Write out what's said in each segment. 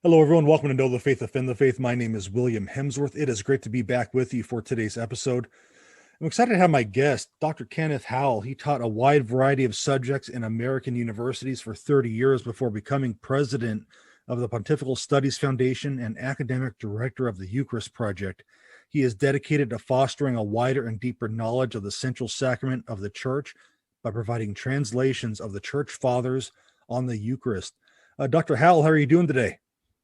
Hello, everyone. Welcome to Know the Faith, Defend the Faith. My name is William Hemsworth. It is great to be back with you for today's episode. I'm excited to have my guest, Dr. Kenneth Howell. He taught a wide variety of subjects in American universities for 30 years before becoming president of the Pontifical Studies Foundation and academic director of the Eucharist Project. He is dedicated to fostering a wider and deeper knowledge of the central sacrament of the Church by providing translations of the Church Fathers on the Eucharist. Dr. Howell, how are you doing today?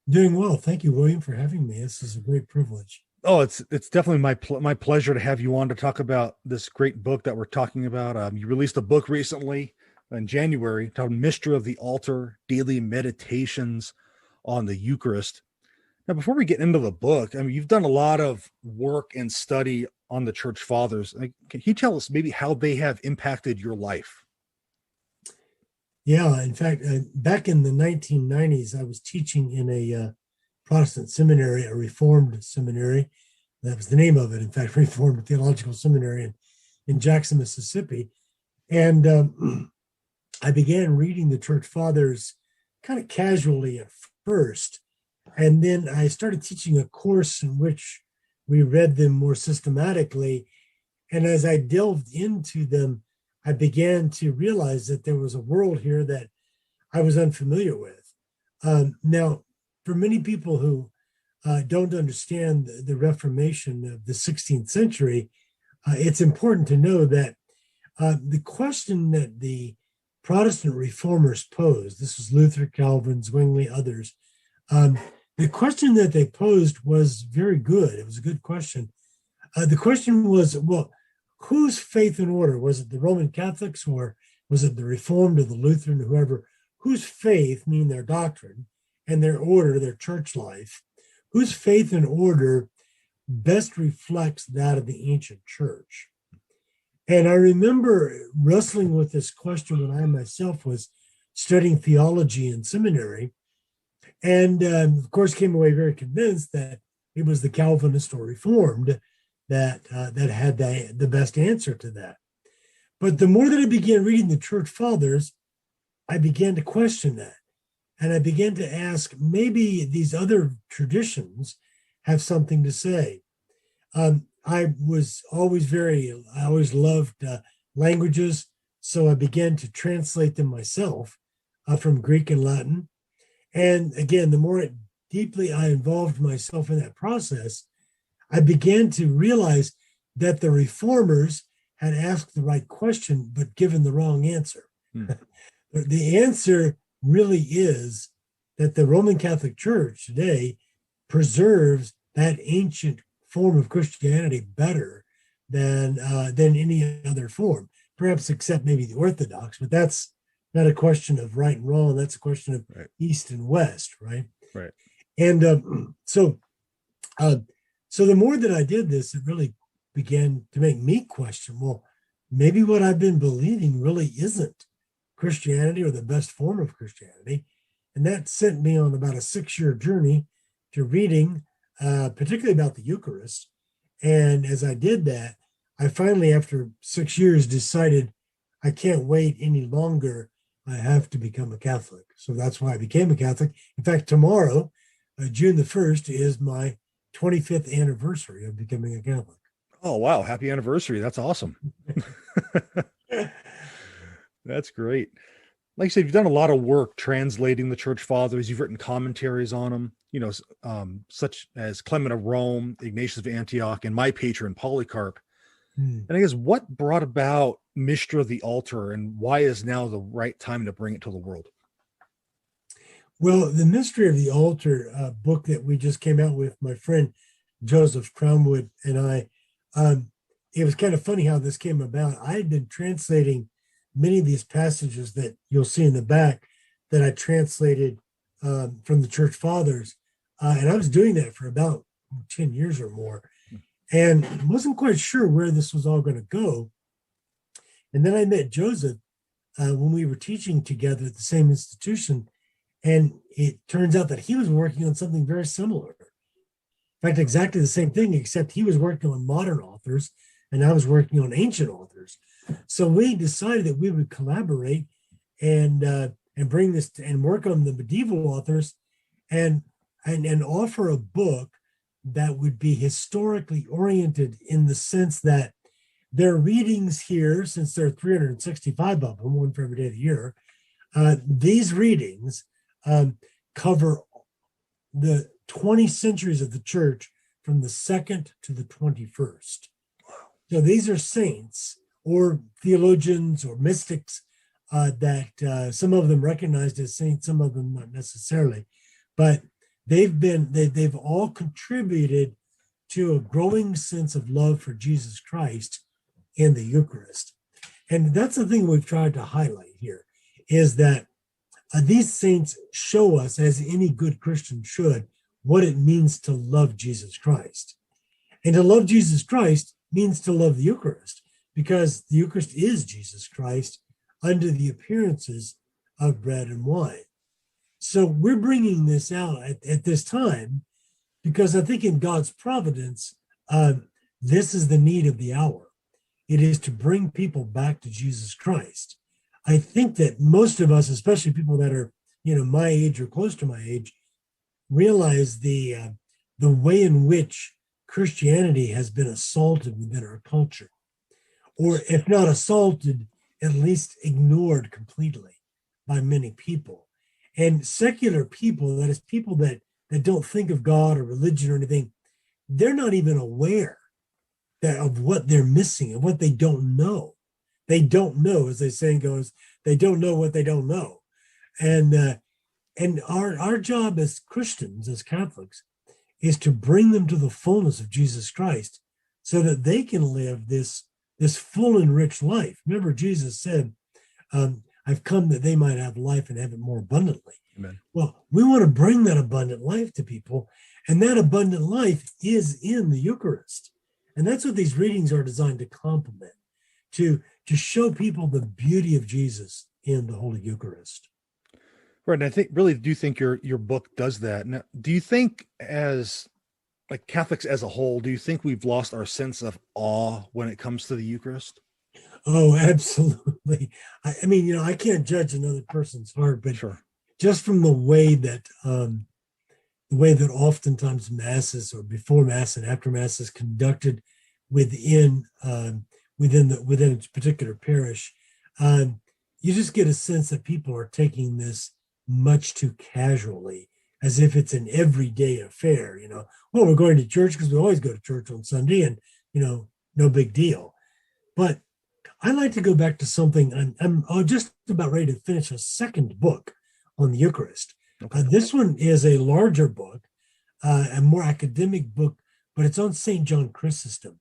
Doing well. Thank you, William, for having me. This is a great privilege. Oh, it's definitely my pleasure to have you on to talk about this great book that we're talking about. You released a book recently in January called "Mystery of the Altar: Daily Meditations on the Eucharist." Now, before we get into the book, I mean, you've done a lot of work and study on the Church Fathers. Can you tell us maybe how they have impacted your life? Yeah, in fact, back in the 1990s, I was teaching in a Protestant seminary, a Reformed seminary. That was the name of it, in fact, Reformed Theological Seminary in Jackson, Mississippi. And I began reading the Church Fathers kind of casually at first. And then I started teaching a course in which we read them more systematically. And as I delved into them, I began to realize that there was a world here that I was unfamiliar with. Now, for many people who don't understand the Reformation of the 16th century, it's important to know that the question that the Protestant reformers posed, this was Luther, Calvin, Zwingli, others, the question that they posed was very good. It was a good question. The question was, well, whose faith and order? Was it the Roman Catholics, or was it the Reformed or the Lutheran, whoever? Whose faith, meaning their doctrine, and their order, their church life, whose faith and order best reflects that of the ancient church? And I remember wrestling with this question when I myself was studying theology in seminary, and of course came away very convinced that it was the Calvinist or Reformed that had the best answer to that. But the more that I began reading the Church Fathers, I began to question that. And I began to ask, maybe these other traditions have something to say. I always loved languages. So I began to translate them myself from Greek and Latin. And again, the more deeply I involved myself in that process, I began to realize that the reformers had asked the right question, but given the wrong answer. The answer really is that the Roman Catholic Church today preserves that ancient form of Christianity better than any other form, perhaps except maybe the Orthodox, but that's not a question of right and wrong. That's a question of Right. East and West, right? Right. And so the more that I did this, it really began to make me question, well, maybe what I've been believing really isn't Christianity or the best form of Christianity. And that sent me on about a 6-year journey to reading, particularly about the Eucharist. And as I did that, I finally, after 6 years, decided I can't wait any longer. I have to become a Catholic. So that's why I became a Catholic. In fact, tomorrow, June the 1st, is my 25th anniversary of becoming a Catholic. Oh, wow. Happy anniversary. That's awesome. That's great. Like I said, you've done a lot of work translating the Church Fathers. You've written commentaries on them, such as Clement of Rome, Ignatius of Antioch, and my patron, Polycarp. And I guess what brought about Mystery of the Altar, and why is now the right time to bring it to the world? Well, the Mystery of the Altar book that we just came out with, my friend Joseph Crownwood and I, it was kind of funny how this came about. I had been translating many of these passages that you'll see in the back that I translated from the Church Fathers. And I was doing that for about 10 years or more, and wasn't quite sure where this was all going to go. And then I met Joseph when we were teaching together at the same institution. And it turns out that he was working on something very similar. In fact, exactly the same thing, except he was working on modern authors and I was working on ancient authors. So we decided that we would collaborate and bring this and work on the medieval authors. And and offer a book that would be historically oriented in the sense that their readings here, since there are 365 of them, one for every day of the year, these readings cover the 20 centuries of the church from the 2nd to the 21st. So these are saints or theologians or mystics that some of them recognized as saints, some of them not necessarily, but they've all contributed to a growing sense of love for Jesus Christ in the Eucharist. And that's the thing we've tried to highlight here, is that these saints show us, as any good Christian should, what it means to love Jesus Christ. And to love Jesus Christ means to love the Eucharist, because the Eucharist is Jesus Christ under the appearances of bread and wine. So we're bringing this out at this time because I think in God's providence, this is the need of the hour. It is to bring people back to Jesus Christ. I think that most of us, especially people that are, my age or close to my age, realize the way in which Christianity has been assaulted within our culture, or if not assaulted, at least ignored completely by many people. And secular people, that is people that don't think of God or religion or anything, they're not even aware of what they're missing and what they don't know. They don't know, as the saying goes, they don't know what they don't know. And our job as Christians, as Catholics, is to bring them to the fullness of Jesus Christ so that they can live this full and rich life. Remember, Jesus said, I've come that they might have life and have it more abundantly. Amen. Well, we want to bring that abundant life to people, and that abundant life is in the Eucharist. And that's what these readings are designed to complement, to show people the beauty of Jesus in the Holy Eucharist. Right. And I do think your book does that. Now, do you think, as like Catholics as a whole, do you think we've lost our sense of awe when it comes to the Eucharist? Oh, absolutely. I mean, I can't judge another person's heart, but Sure. Just from the way that oftentimes masses, or before mass and after mass, is conducted within a particular parish, you just get a sense that people are taking this much too casually, as if it's an everyday affair. Well, we're going to church because we always go to church on Sunday, and no big deal. But I like to go back to something. I'm just about ready to finish a second book on the Eucharist. Okay. This one is a larger book, a more academic book, but it's on St. John Chrysostom.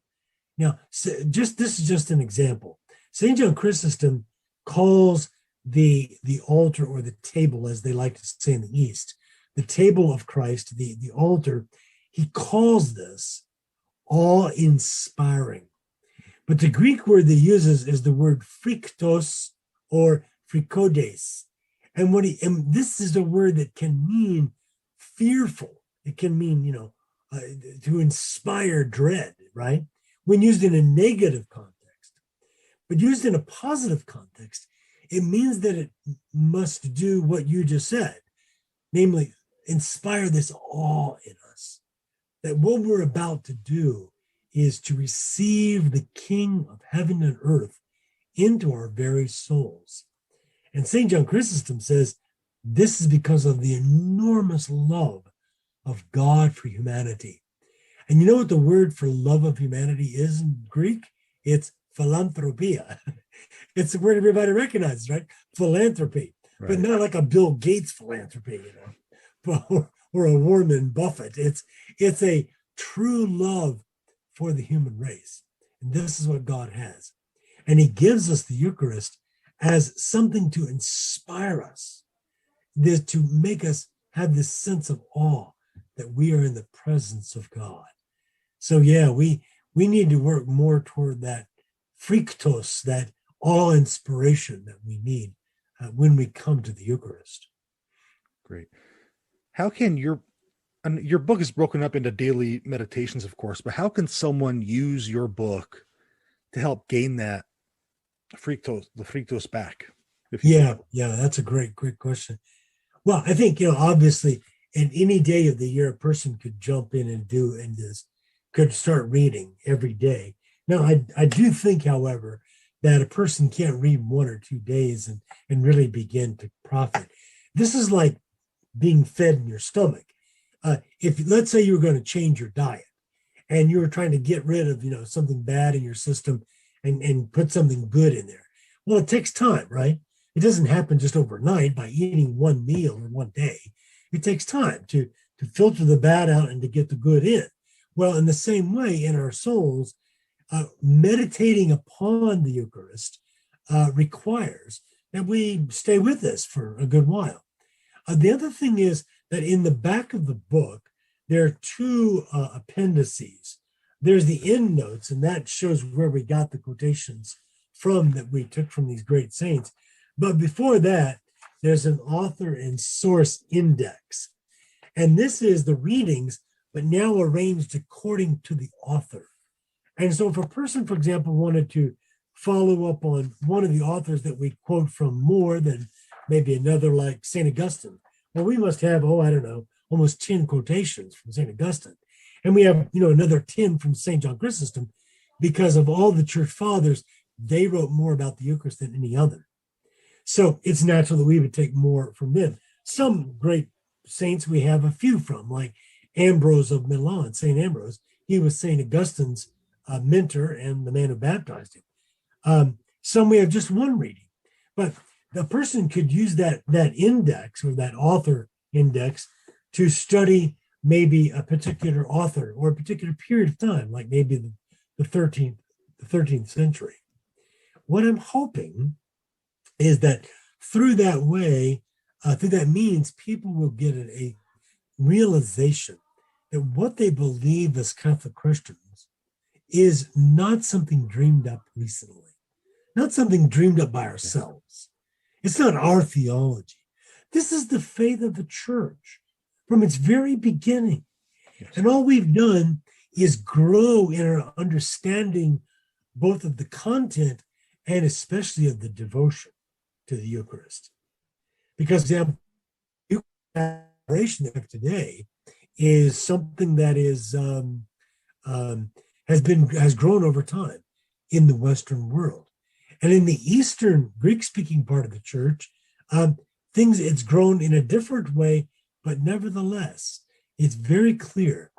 Now, this is just an example. St. John Chrysostom calls the altar, or the table, as they like to say in the East, the table of Christ, the altar, he calls this awe-inspiring. But the Greek word that he uses is the word friktos, or frikodes. And this is a word that can mean fearful. It can mean, to inspire dread, right? When used in a negative context. But used in a positive context, it means that it must do what you just said, namely, inspire this awe in us, that what we're about to do is to receive the King of heaven and earth into our very souls. And St. John Chrysostom says this is because of the enormous love of God for humanity. And you know what the word for love of humanity is in Greek? It's philanthropia. It's a word everybody recognizes, right? Philanthropy, right. But not like a Bill Gates philanthropy, or a Warren Buffett. It's a true love for the human race. And this is what God has. And he gives us the Eucharist as something to inspire us, to make us have this sense of awe that we are in the presence of God. So yeah, we need to work more toward that friktos, that awe inspiration that we need when we come to the Eucharist. Great. How can your book is broken up into daily meditations, of course, but how can someone use your book to help gain that the friktos back? Yeah, that's a great question. Well, I think, obviously and any day of the year, a person could jump in and could start reading every day. Now, I do think, however, that a person can't read 1 or 2 days and really begin to profit. This is like being fed in your stomach. If let's say you were going to change your diet and you were trying to get rid of something bad in your system and put something good in there. Well, it takes time, right? It doesn't happen just overnight by eating one meal in one day. It takes time to filter the bad out and to get the good in. Well, in the same way, in our souls, meditating upon the Eucharist requires that we stay with this for a good while. The other thing is that in the back of the book, there are two appendices. There's the end notes, and that shows where we got the quotations from that we took from these great saints. But before that, there's an author and source index. And this is the readings, but now arranged according to the author. And so if a person, for example, wanted to follow up on one of the authors that we quote from more than maybe another, like St. Augustine, well, we must have, almost 10 quotations from St. Augustine. And we have, another 10 from St. John Chrysostom, because of all the church fathers, they wrote more about the Eucharist than any other. So it's natural that we would take more from them. Some great saints we have a few from, like Ambrose of Milan, St. Ambrose. He was St. Augustine's mentor and the man who baptized him. Some we have just one reading, but the person could use that index or that author index to study maybe a particular author or a particular period of time, like maybe the 13th century. What I'm hoping is that through that means, people will get a realization that what they believe as Catholic Christians is not something dreamed up recently, not something dreamed up by ourselves. It's not our theology. This is the faith of the church from its very beginning. Yes. And all we've done is grow in our understanding both of the content and especially of the devotion to the Eucharist. Because the Eucharistic of today is something that has grown over time in the Western world. And in the Eastern Greek-speaking part of the church, it's grown in a different way, but nevertheless, it's very clear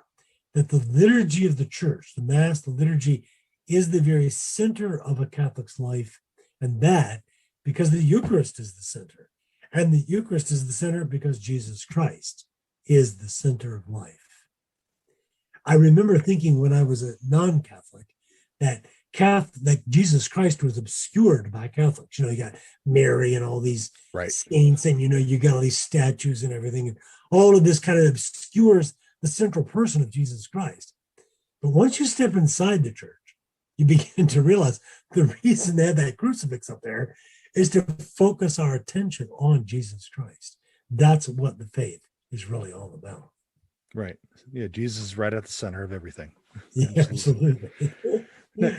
that the liturgy of the church, the Mass, the liturgy, is the very center of a Catholic's life, and that because the Eucharist is the center. And the Eucharist is the center because Jesus Christ is the center of life. I remember thinking when I was a non-Catholic that Jesus Christ was obscured by Catholics. You got Mary and all these saints, and you got all these statues and everything, and all of this kind of obscures the central person of Jesus Christ. But once you step inside the church, you begin to realize the reason they have that crucifix up there is to focus our attention on Jesus Christ. That's what the faith is really all about. Right. Yeah, Jesus is right at the center of everything. Yeah, absolutely. Now,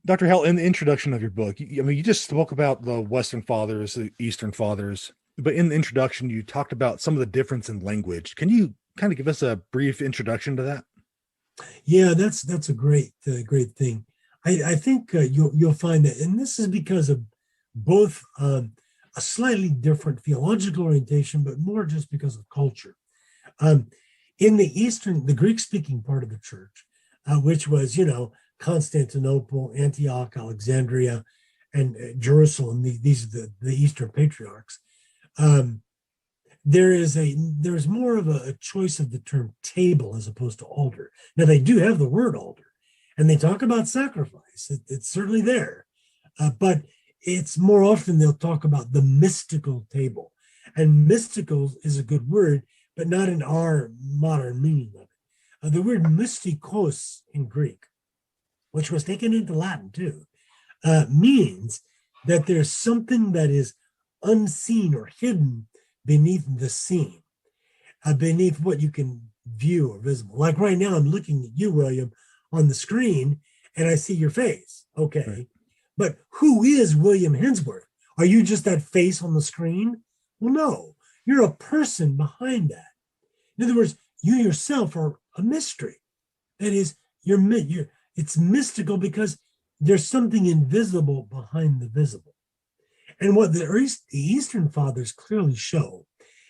Dr. Howell, in the introduction of your book, you just spoke about the Western Fathers, the Eastern Fathers, but in the introduction, you talked about some of the difference in language. Can you kind of give us a brief introduction to that? Yeah, that's a great thing. I think you'll find that, and this is because of both a slightly different theological orientation, but more just because of culture. In the Greek-speaking part of the church, which was, Constantinople, Antioch, Alexandria, and Jerusalem, these are the Eastern patriarchs. There's more of a choice of the term table as opposed to altar. Now, they do have the word altar, and they talk about sacrifice. It's certainly there. But it's more often they'll talk about the mystical table. And mystical is a good word, but not in our modern meaning of it. The word mystikos in Greek, which was taken into Latin too, means that there's something that is unseen or hidden beneath the scene, beneath what you can view or visible. Like right now, I'm looking at you, William, on the screen, and I see your face. Okay. Right. But who is William Hemsworth? Are you just that face on the screen? Well, no, you're a person behind that. In other words, you yourself are a mystery. That is, it's mystical because there's something invisible behind the visible. And what the Eastern Fathers clearly show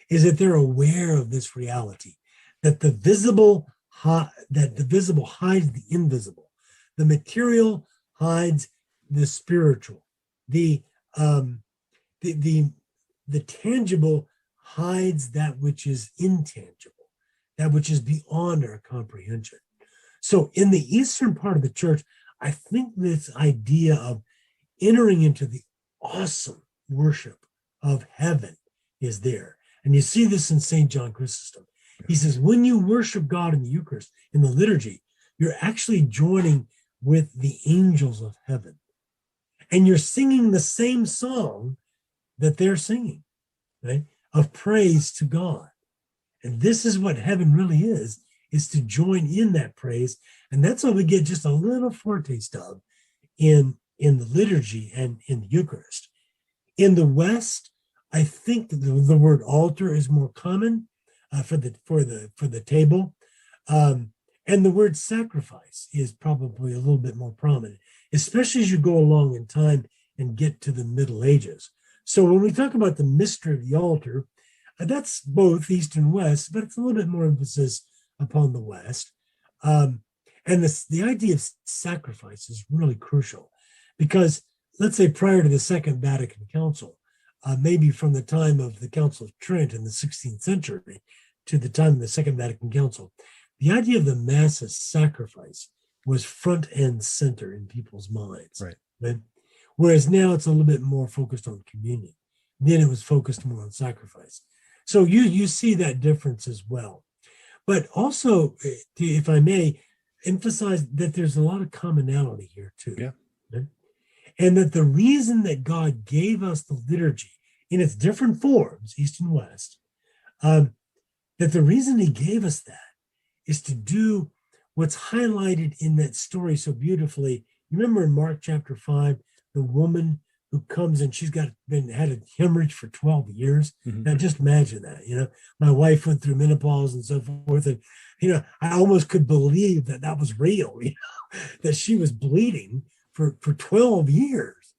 is that they're aware of this reality, that the visible hides the invisible, the material hides the spiritual, the tangible hides that which is intangible, that which is beyond our comprehension. So in the eastern part of the church, I think this idea of entering into the awesome worship of heaven is there. And you see this in St. John Chrysostom. He says, when you worship God in the Eucharist, in the liturgy, you're actually joining with the angels of heaven. And you're singing the same song that they're singing, right? Of praise to God. And this is what heaven really is to join in that praise. And that's what we get just a little foretaste of in the liturgy and in the Eucharist. In the West, I think the word altar is more common for the table. And the word sacrifice is probably a little bit more prominent, especially as you go along in time and get to the Middle Ages. So when we talk about the mystery of the altar, that's both East and West, but it's a little bit more emphasis upon the West. And the idea of sacrifice is really crucial because, let's say, prior to the Second Vatican Council, maybe from the time of the Council of Trent in the 16th century to the time of the Second Vatican Council, the idea of the Mass as sacrifice was front and center in people's minds. Right? Whereas now it's a little bit more focused on communion. Then it was focused more on sacrifice. So you see that difference as well. But also, if I may, emphasize that there's a lot of commonality here too. Yeah. Right? And that the reason that God gave us the liturgy in its different forms, East and West, that the reason he gave us that is to do what's highlighted in that story so beautifully. You remember in Mark chapter 5, the woman who comes and she's had a hemorrhage for 12 years. Mm-hmm. Now just imagine that, my wife went through menopause and so forth. And, I almost could believe that was real, that she was bleeding for 12 years.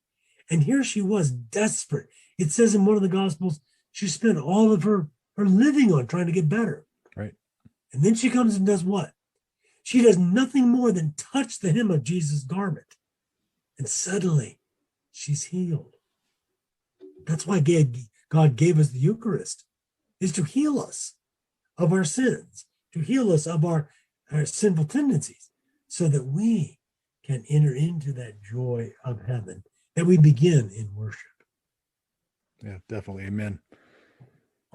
And here she was desperate. It says in one of the Gospels, she spent all of her living on trying to get better. Right. And then she comes and does what? She does nothing more than touch the hem of Jesus' garment. And suddenly she's healed. That's why God gave us the Eucharist, is to heal us of our sins, to heal us of our sinful tendencies, so that we can enter into that joy of heaven that we begin in worship. Yeah, definitely. Amen.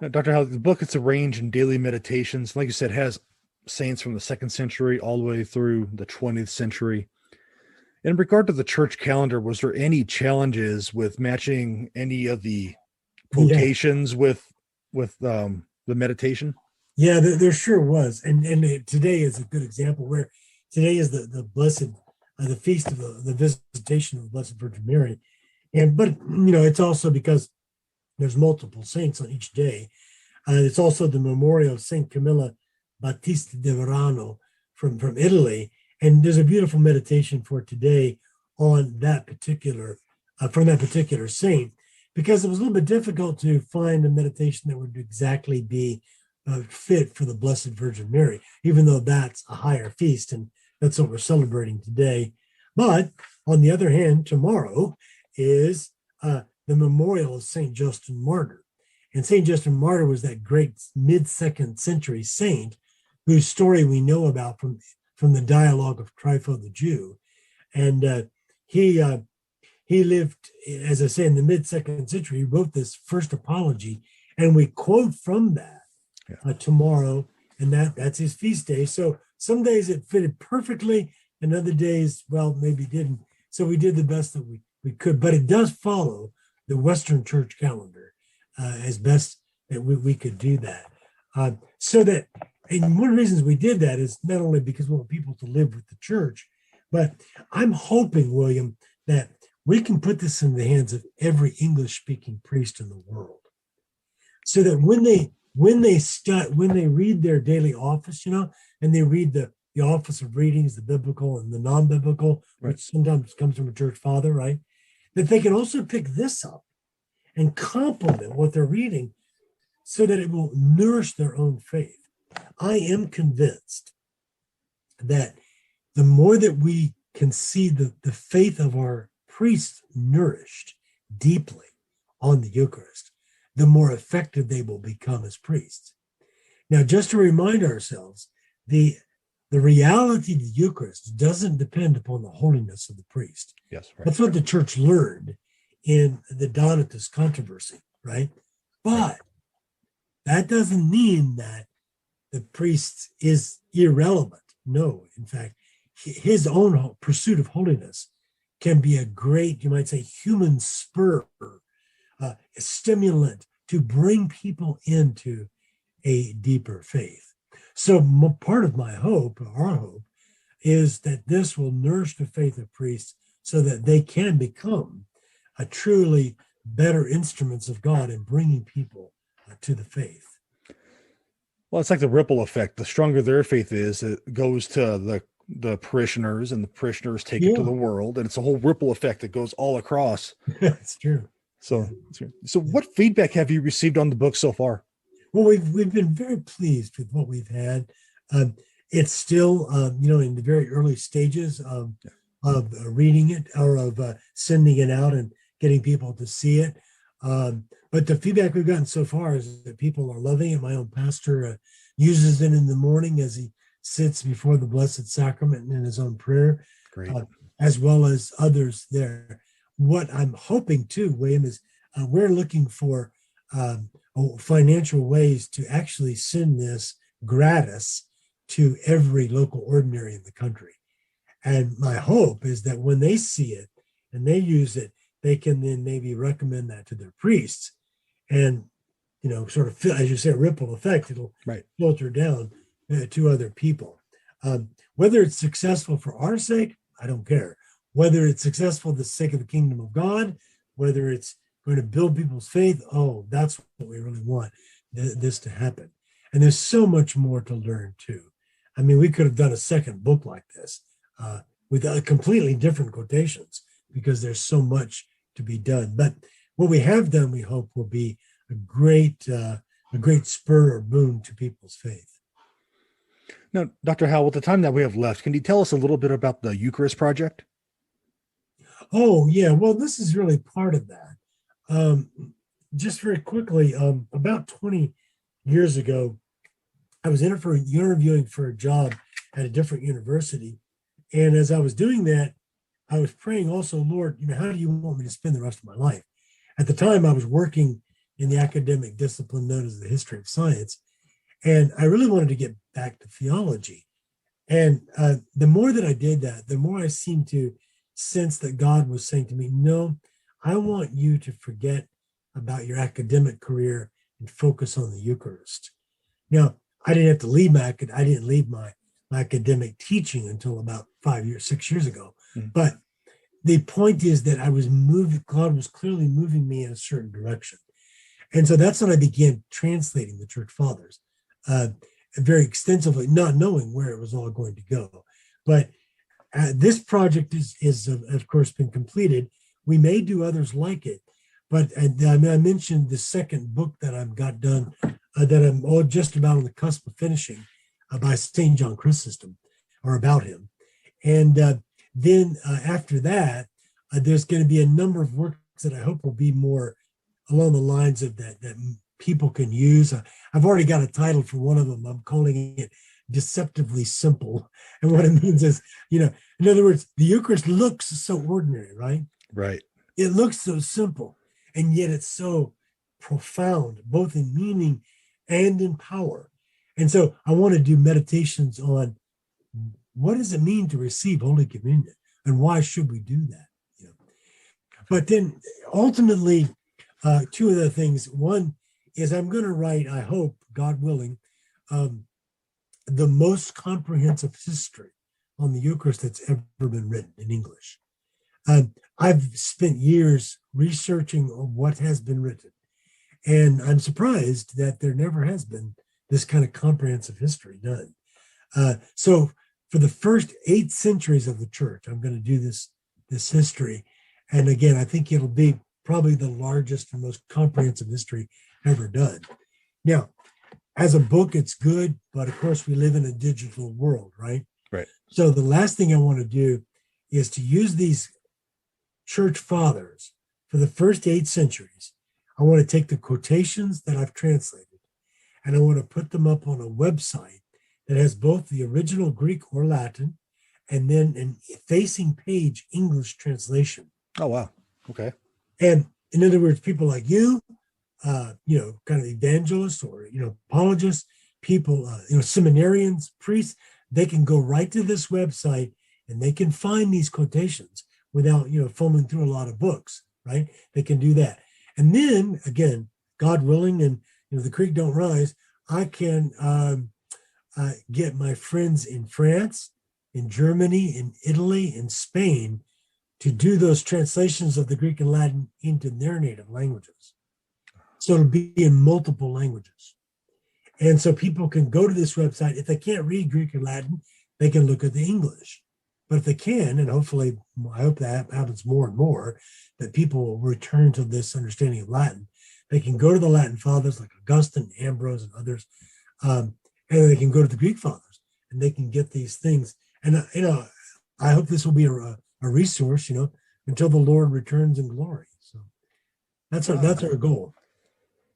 Now, Dr. Howell, the book is arranged in daily meditations. Like you said, has saints from the 2nd century all the way through the 20th century. In regard to the church calendar, was there any challenges with matching any of the quotations with the meditation? Yeah, there sure was. And today is a good example where today is the blessed, the feast of the visitation of the Blessed Virgin Mary. But it's also because there's multiple saints on each day. It's also the memorial of Saint Camilla Battista de Verano from Italy. And there's a beautiful meditation for today on that particular, from that particular saint, because it was a little bit difficult to find a meditation that would exactly be fit for the Blessed Virgin Mary, even though that's a higher feast, and that's what we're celebrating today. But on the other hand, tomorrow is the memorial of St. Justin Martyr. And St. Justin Martyr was that great mid-2nd century saint whose story we know about from the dialogue of Trypho the Jew. And he lived, as I say, in the mid-2nd century. He wrote this first apology, and we quote from that tomorrow, and that's his feast day. So some days it fitted perfectly, and other days, well, maybe didn't. So we did the best that we could, but it does follow the Western Church calendar as best that we could do that. So that, and one of the reasons we did that is not only because we want people to live with the church, but I'm hoping, William, that we can put this in the hands of every English-speaking priest in the world, so that when they when they read their daily office, and they read the office of readings, the biblical and the non-biblical, Right. which sometimes comes from a church father, right? That they can also pick this up and complement what they're reading so that it will nourish their own faith. I am convinced that the more that we can see the faith of our priests nourished deeply on the Eucharist, the more effective they will become as priests. Now, just to remind ourselves, the reality of the Eucharist doesn't depend upon the holiness of the priest. Yes, right. That's what the church learned in the Donatist controversy, right? But that doesn't mean that the priest is irrelevant. No, in fact, his own pursuit of holiness can be a great, you might say, human spur, a stimulant to bring people into a deeper faith. So part of my hope, our hope, is that this will nourish the faith of priests so that they can become a truly better instruments of God in bringing people to the faith. Well, it's like the ripple effect. The stronger their faith is, it goes to the parishioners, and the parishioners take it to the world, and it's a whole ripple effect that goes all across. That's true. So, what feedback have you received on the book so far? Well, we've been very pleased with what we've had. It's still, in the very early stages of reading it or of sending it out and getting people to see it. But the feedback we've gotten so far is that people are loving it. My own pastor uses it in the morning as he sits before the Blessed Sacrament in his own prayer, as well as others there. What I'm hoping too, William, is we're looking for financial ways to actually send this gratis to every local ordinary in the country. And my hope is that when they see it and they use it, they can then maybe recommend that to their priests. And, sort of, as you say, a ripple effect, it'll filter down to other people. Whether it's successful for our sake, I don't care. Whether it's successful for the sake of the kingdom of God, whether it's going to build people's faith, that's what we really want this to happen. And there's so much more to learn too. I mean, we could have done a second book like this with completely different quotations because there's so much to be done. But what we have done, we hope, will be a great spur or boon to people's faith. Now, Dr. Howell, with the time that we have left, can you tell us a little bit about the Eucharist Project? Oh, yeah. Well, this is really part of that. Just very quickly, about 20 years ago, I was interviewing for a job at a different university. And as I was doing that, I was praying also, Lord, how do you want me to spend the rest of my life? At the time, I was working in the academic discipline known as the history of science. And I really wanted to get back to theology. And the more that I did that, the more I seemed to sense that God was saying to me, no, I want you to forget about your academic career and focus on the Eucharist. Now, I didn't have to leave I didn't leave my academic teaching until about 6 years ago. Mm-hmm. But the point is that God was clearly moving me in a certain direction. And so that's when I began translating the Church Fathers very extensively, not knowing where it was all going to go. But this project is of course, been completed. We may do others like it. But I mentioned the second book that I've got done, that I'm just about on the cusp of finishing, by St. John Chrysostom, or about him. And then after that, there's going to be a number of works that I hope will be more along the lines of that people can use. I've already got a title for one of them. I'm calling it Deceptively Simple. And what it means is, in other words, the Eucharist looks so ordinary, right? Right. It looks so simple, and yet it's so profound, both in meaning and in power. And so I want to do meditations on what does it mean to receive Holy Communion, and why should we do that? But then ultimately, two other things. One is I'm going to write, I hope, God willing, the most comprehensive history on the Eucharist that's ever been written in English. I've spent years researching what has been written. And I'm surprised that there never has been this kind of comprehensive history done. So for the first 8 centuries of the church, I'm going to do this history. And again, I think it'll be probably the largest and most comprehensive history ever done. Now, as a book, it's good, but of course we live in a digital world, right? Right. So the last thing I want to do is to use these church fathers for the first 8 centuries. I want to take the quotations that I've translated and I want to put them up on a website that has both the original Greek or Latin and then an facing page English translation. Oh, wow. Okay. And in other words, people like you, kind of evangelists or, apologists, people, seminarians, priests, they can go right to this website and they can find these quotations without, fumbling through a lot of books, right? They can do that. And then again, God willing, and, the creek don't rise, I can get my friends in France, in Germany, in Italy, in Spain to do those translations of the Greek and Latin into their native languages. So it'll be in multiple languages. And so people can go to this website. If they can't read Greek or Latin, they can look at the English. But if they can, and hopefully, I hope that happens more and more, that people will return to this understanding of Latin. They can go to the Latin fathers like Augustine, Ambrose, and others, and they can go to the Greek fathers, and they can get these things. And I hope this will be a resource, until the Lord returns in glory. So that's our goal.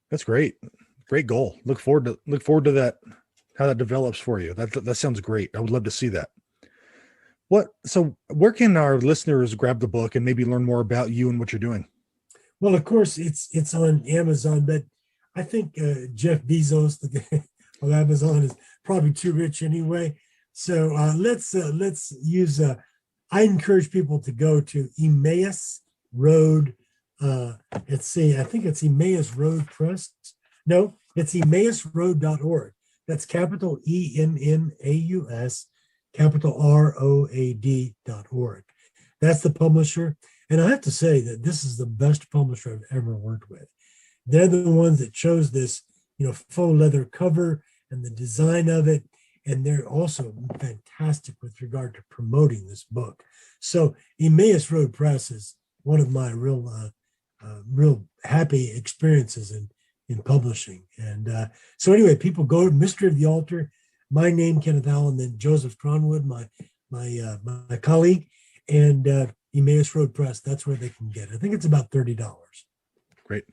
That's great. Great goal. Look forward to that, how that develops for you. That sounds great. I would love to see that. So where can our listeners grab the book and maybe learn more about you and what you're doing? Well, of course, it's on Amazon, but I think Jeff Bezos of Amazon is probably too rich anyway. So let's use. I encourage people to go to Emmaus Road. Let's see. I think it's Emmaus Road Press. No, it's emmausroad.org. That's capital EMMAUS, capital ROAD.org. That's the publisher. And I have to say that this is the best publisher I've ever worked with. They're the ones that chose this, faux leather cover and the design of it. And they're also fantastic with regard to promoting this book. So Emmaus Road Press is one of my real happy experiences in publishing. And so anyway, people go to Mystery of the Altar, my name, Kenneth Howell, and then Joseph Cronwood, my colleague, and Emmaus Road Press. That's where they can get it. I think it's about $30. Great.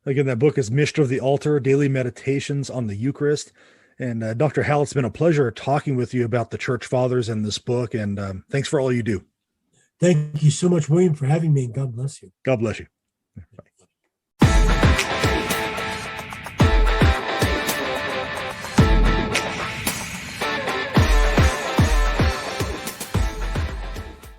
Again, that book is Mystery of the Altar, Daily Meditations on the Eucharist. And Dr. Howell, it's been a pleasure talking with you about the Church Fathers and this book. And thanks for all you do. Thank you so much, William, for having me. And God bless you. God bless you. Bye.